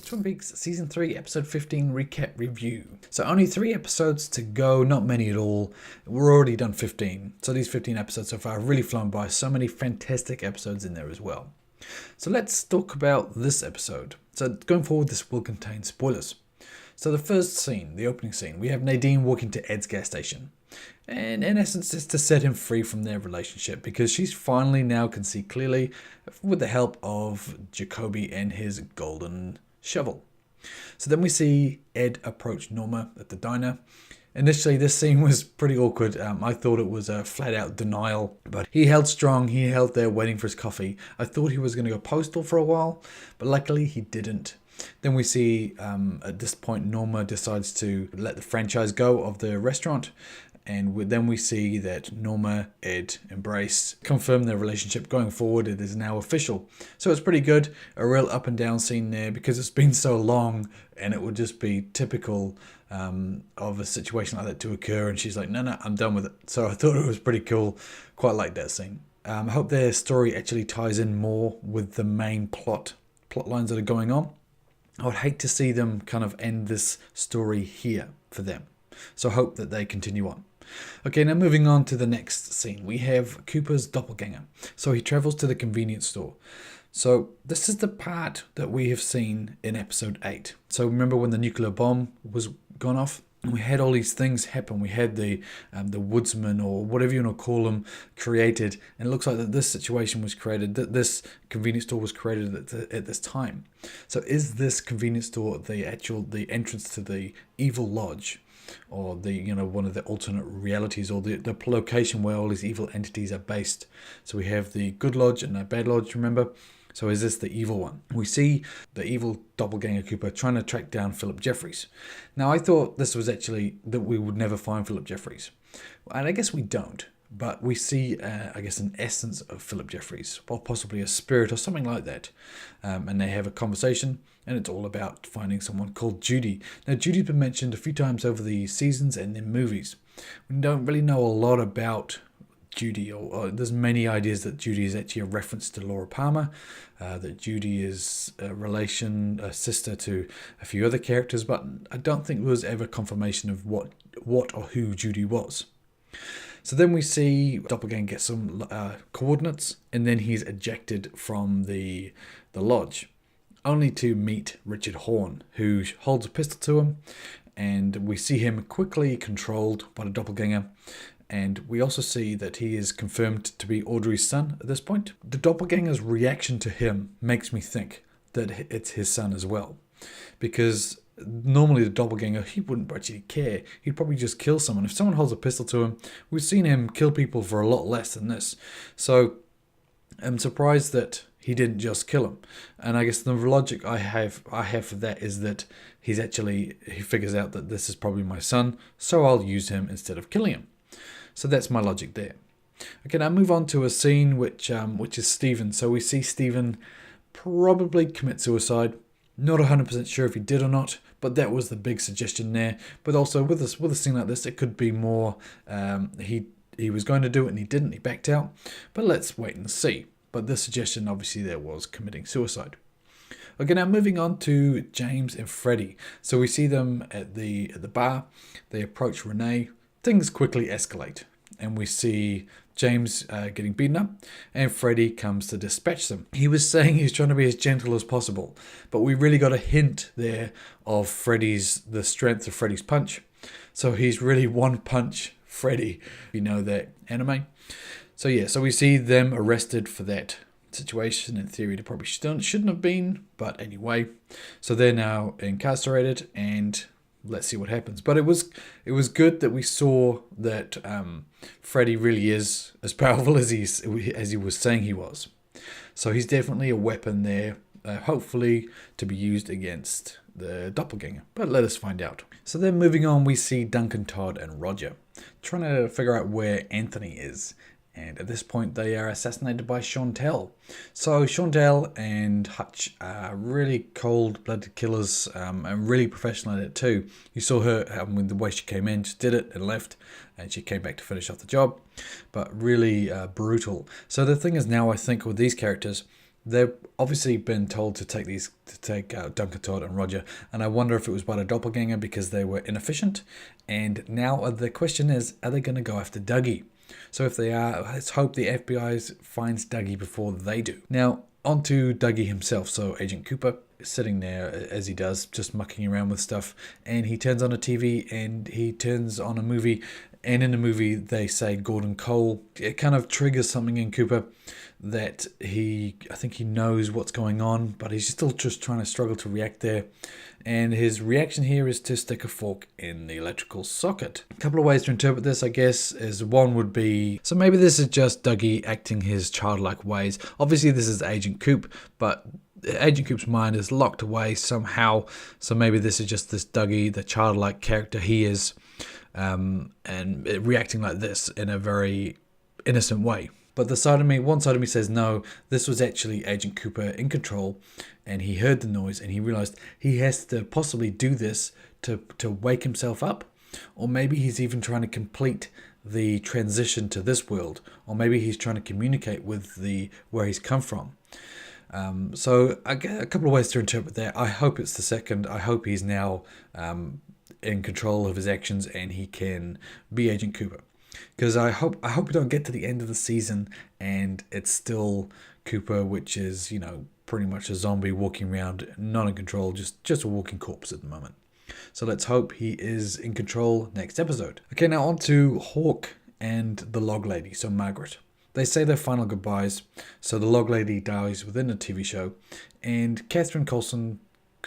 Twin Peaks Season 3, Episode 15 Recap Review. So only 3 episodes to go, not many at all. We're already done 15. So these 15 episodes so far have really flown by. So many fantastic episodes in there as well. So let's talk about this episode. So going forward, this will contain spoilers. So the first scene, the opening scene, we have Nadine walking to Ed's gas station. And in essence, it's to set him free from their relationship because she's finally now can see clearly with the help of Jacoby and his golden shovel. So then we see Ed approach Norma at the diner. Initially, this scene was pretty awkward. I thought it was a flat out denial, but he held strong. He held there waiting for his coffee. I thought he was going to go postal for a while, but luckily he didn't. Then we see at this point Norma decides to let the franchise go of the restaurant. And then we see that Norma, Ed embrace, confirm their relationship going forward. It is now official. So it's pretty good. A real up and down scene there because it's been so long and it would just be typical of a situation like that to occur. And she's like, no, I'm done with it. So I thought it was pretty cool. Quite like that scene. I hope their story actually ties in more with the main plot lines that are going on. I would hate to see them kind of end this story here for them. So I hope that they continue on. Okay, now moving on to the next scene. We have Cooper's doppelganger. So he travels to the convenience store. So this is the part that we have seen in episode 8. So remember when the nuclear bomb was gone off? We had all these things happen. We had the woodsman or whatever you want to call them created. And it looks like that this situation was created, that this convenience store was created at this time. So is this convenience store the entrance to the evil lodge? Or one of the alternate realities, or the location where all these evil entities are based. So we have the good lodge and the bad lodge, remember? So is this the evil one? We see the evil doppelganger Cooper trying to track down Phillip Jeffries. Now I thought this was actually that we would never find Phillip Jeffries. And I guess we don't. But we see, an essence of Phillip Jeffries, or possibly a spirit or something like that. And they have a conversation, and it's all about finding someone called Judy. Now, Judy's been mentioned a few times over the seasons and in movies. We don't really know a lot about Judy, or there's many ideas that Judy is actually a reference to Laura Palmer, that Judy is a sister to a few other characters, but I don't think there was ever confirmation of what or who Judy was. So then we see Doppelganger get some coordinates, and then he's ejected from the lodge, only to meet Richard Horn, who holds a pistol to him, and we see him quickly controlled by the Doppelganger, and we also see that he is confirmed to be Audrey's son at this point. The Doppelganger's reaction to him makes me think that it's his son as well, because normally the doppelganger, he wouldn't actually care. He'd probably just kill someone. If someone holds a pistol to him, we've seen him kill people for a lot less than this. So I'm surprised that he didn't just kill him. And I guess the logic I have for that is that he figures out that this is probably my son, so I'll use him instead of killing him. So that's my logic there. Okay, now move on to a scene which is Stephen. So we see Stephen probably commit suicide. Not 100% sure if he did or not, but that was the big suggestion there. But also with a scene like this, it could be more he was going to do it and he didn't, he backed out. But let's wait and see. But the suggestion obviously there was committing suicide. Okay, now moving on to James and Freddie. So we see them at the bar. They approach Renee. Things quickly escalate. And we see James getting beaten up, and Freddie comes to dispatch them. He was saying he's trying to be as gentle as possible, but we really got a hint there of the strength of Freddie's punch. So he's really one punch Freddie, you know that anime. So we see them arrested for that situation. In theory, they probably shouldn't have been, but anyway. So they're now incarcerated, and let's see what happens. But it was good that we saw that Freddie really is as powerful as he was saying he was. So he's definitely a weapon there, hopefully to be used against the doppelganger. But let us find out. So then moving on, we see Duncan, Todd, and Roger trying to figure out where Anthony is. And at this point, they are assassinated by Chantel. So Chantel and Hutch are really cold-blooded killers and really professional at it too. You saw her with the way she came in, just did it and left, and she came back to finish off the job. But really brutal. So the thing is now, I think with these characters, They've obviously been told to take Duncan Todd and Roger, and I wonder if it was by the Doppelganger because they were inefficient. And now the question is, are they going to go after Dougie? So if they are, let's hope the FBI finds Dougie before they do. Now, on to Dougie himself. So Agent Cooper is sitting there, as he does, just mucking around with stuff, and he turns on a TV and he turns on a movie, and in the movie they say Gordon Cole. It kind of triggers something in Cooper that I think he knows what's going on, but he's still just trying to struggle to react there. And his reaction here is to stick a fork in the electrical socket. A couple of ways to interpret this, I guess, is one would be, so maybe this is just Dougie acting his childlike ways. Obviously this is Agent Coop, but Agent Coop's mind is locked away somehow, so maybe this is just this Dougie, the childlike character he is, and reacting like this in a very innocent way. But one side of me says no, this was actually Agent Cooper in control, and he heard the noise and he realized he has to possibly do this to wake himself up. Or maybe he's even trying to complete the transition to this world, or maybe he's trying to communicate with where he's come from. So I get a couple of ways to interpret that. I hope it's the second. I hope he's now in control of his actions and he can be Agent Cooper. Because I hope we don't get to the end of the season and it's still Cooper, which is, pretty much a zombie walking around, not in control, just a walking corpse at the moment. So let's hope he is in control next episode. Okay, now on to Hawk and the Log Lady, so Margaret. They say their final goodbyes, so the Log Lady dies within the TV show, and Catherine Coulson,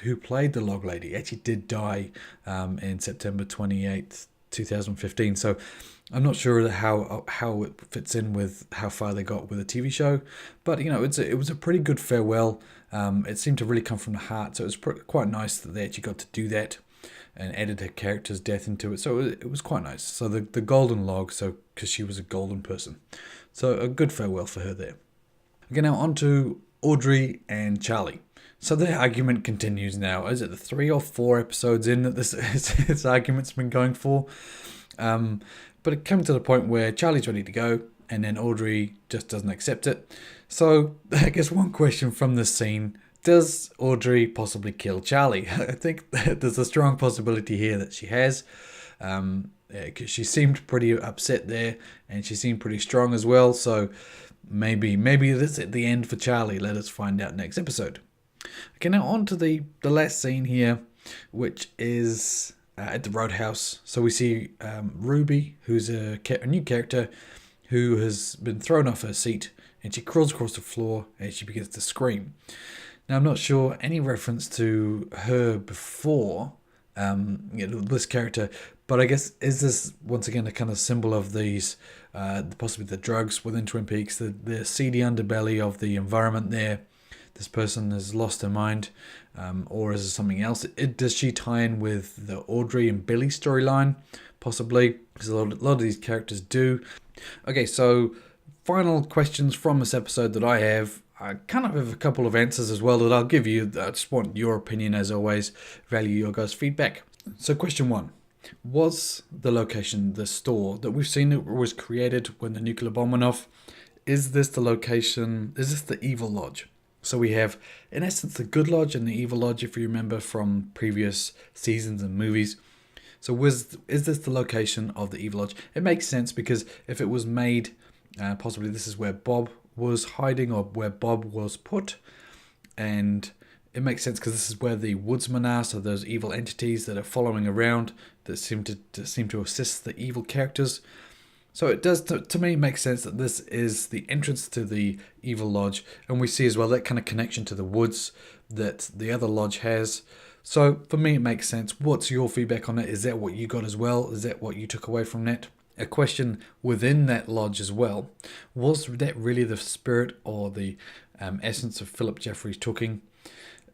who played the Log Lady, actually did die in September 28th, 2015, so I'm not sure how it fits in with how far they got with the TV show, but it was a pretty good farewell. It seemed to really come from the heart, so it was quite nice that they actually got to do that and added her character's death into it. So it was quite nice. So the golden log, so because she was a golden person, so a good farewell for her there. Okay, now on to Audrey and Charlie. So the argument continues now. Is it the 3 or 4 episodes in that this argument's been going for? But it comes to the point where Charlie's ready to go, and then Audrey just doesn't accept it. So I guess one question from this scene: does Audrey possibly kill Charlie? I think there's a strong possibility here that she has. Because she seemed pretty upset there, and she seemed pretty strong as well. So maybe this is the end for Charlie. Let us find out next episode. Okay, now on to the last scene here, which is at the Roadhouse. So we see Ruby, who's a new character who has been thrown off her seat, and she crawls across the floor and she begins to scream. Now I'm not sure any reference to her before, this character, but I guess is this once again a kind of symbol of these, possibly the drugs within Twin Peaks, the seedy underbelly of the environment there. This person has lost her mind, or is it something else? Does she tie in with the Audrey and Billy storyline? Possibly, because a lot of these characters do. Okay, so final questions from this episode that I have. I kind of have a couple of answers as well that I'll give you. I just want your opinion, as always. Value your guys' feedback. So question 1. Was the location the store that we've seen that was created when the nuclear bomb went off? Is this the location? Is this the Evil Lodge? So we have, in essence, the Good Lodge and the Evil Lodge, if you remember from previous seasons and movies. So is this the location of the Evil Lodge? It makes sense because if it was made, possibly this is where Bob was hiding or where Bob was put. And it makes sense because this is where the woodsmen are, so those evil entities that are following around that seem to assist the evil characters. So it does, to me, make sense that this is the entrance to the Evil Lodge. And we see as well that kind of connection to the woods that the other lodge has. So for me, it makes sense. What's your feedback on it? Is that what you got as well? Is that what you took away from that? A question within that lodge as well. Was that really the spirit or the essence of Phillip Jeffries talking?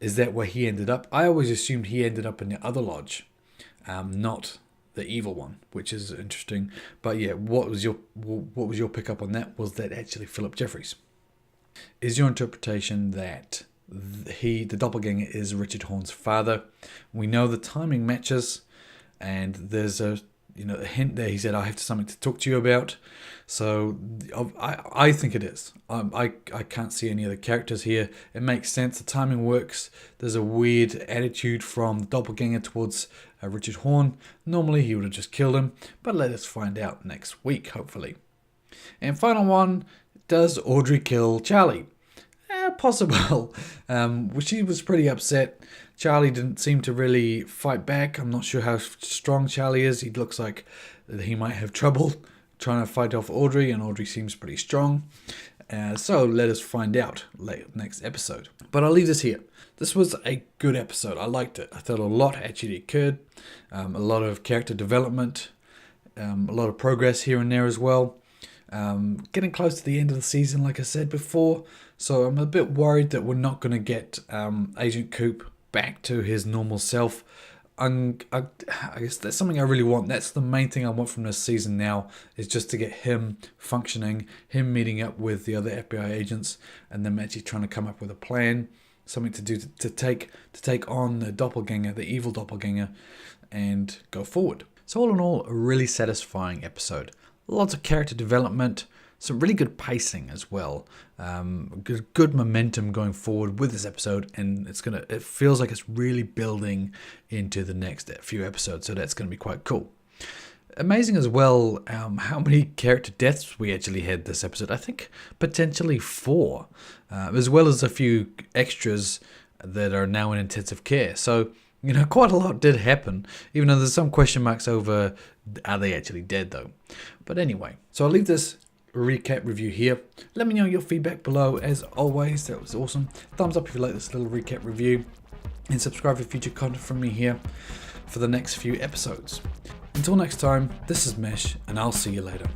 Is that where he ended up? I always assumed he ended up in the other lodge, not the evil one, which is interesting. But yeah, what was your pickup on that? Was that actually Phillip Jeffries? Is your interpretation that the Doppelganger is Richard Horne's father? We know the timing matches, and there's a hint there. He said, I have something to talk to you about. So I think it is. I can't see any other characters here. It makes sense. The timing works. There's a weird attitude from the Doppelganger towards Richard Horn. Normally he would have just killed him, but let us find out next week, hopefully. And final one, does Audrey kill Charlie? Possible. She was pretty upset. Charlie didn't seem to really fight back. I'm not sure how strong Charlie is. He looks like he might have trouble trying to fight off Audrey, and Audrey seems pretty strong. So let us find out next episode. But I'll leave this here. This was a good episode. I liked it. I thought a lot actually occurred. A lot of character development. A lot of progress here and there as well. Getting close to the end of the season, like I said before. So I'm a bit worried that we're not going to get Agent Coop back to his normal self. I guess that's something I really want. That's the main thing I want from this season now, is just to get him functioning, him meeting up with the other FBI agents, and them actually trying to come up with a plan, something to do to take on the Doppelganger, the evil Doppelganger, and go forward. So all in all, a really satisfying episode. Lots of character development, some really good pacing as well. Good momentum going forward with this episode, and it feels like it's really building into the next few episodes, so that's going to be quite cool. Amazing as well how many character deaths we actually had this episode. I think potentially 4, as well as a few extras that are now in intensive care. So quite a lot did happen, even though there's some question marks over are they actually dead though. But anyway, so I'll leave this recap review here. Let me know your feedback below. As always, that was awesome. Thumbs up if you like this little recap review, and subscribe for future content from me here for the next few episodes. Until next time, this is Mesh, and I'll see you later.